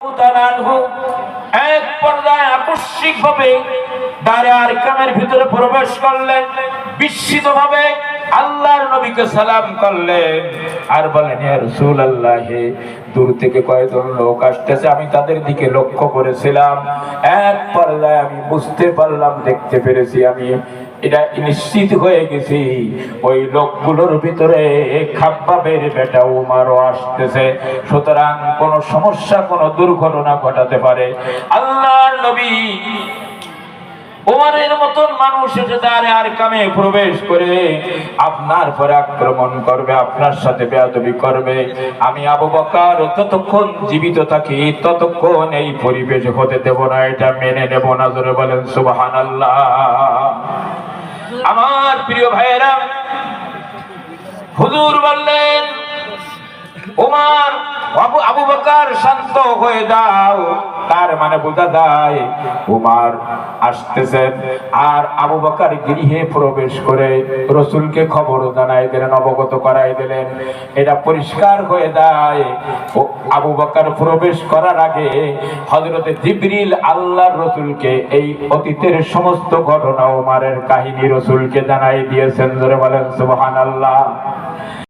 এক পর্যায়ে আকস্মিক ভাবে দারে আরকামের ভিতরে প্রবেশ করলেন, বিস্মিত ভাবে আল্লাহর নবীকে সালাম করলেন আর বলেন, ইয়া রাসূলুল্লাহ, দূর থেকে কয়েকজন লোক আসতেছে, আমি তাদের দিকে লক্ষ্য করেছিলাম। এক পর্যায়ে আমি বুঝতে পারলাম, দেখতে পেরেছি, আমি এটা নিশ্চিত হয়ে গেছি, ওই লোকগুলোর ভিতরে খাব্বাবের বেটা উমারও আসতেছে। সুতরাং কোন সমস্যা, কোন দুর্ঘটনা ঘটাতে পারে। আল্লাহর নবী উমারের মতন মানুষ এসে দারে আরকামে প্রবেশ করে আপনার পরে আক্রমণ করবে, আপনার সাথে বেয়াদবি করবে। আমি আবু বকর ততক্ষণ জীবিত থাকি ততক্ষণ এই পরিবেশ হতে দেব না, এটা মেনে নেব না। জোরে বলেন সুবহানাল্লাহ। আমার প্রিয় ভাইয়েরা, হুজুর বললেন, উমার, আবু বকর শান্ত হয়ে যাও। তার মানে বোঝা যায় উমার আসতেছেন। আর আবু বকর গৃহে প্রবেশ করে রাসূলকে খবর জানাই দিলেন, অবগত করাই দিলেন। এটা পরিষ্কার হয়ে যায় আবু বকর প্রবেশ করার আগে হযরতে জিবরিল আল্লাহর রাসূলকে এই অতীতের সমস্ত ঘটনা, উমারের কাহিনী রাসূলকে জানাই দিয়েছেন। জোরে বলেন সুবহানাল্লাহ।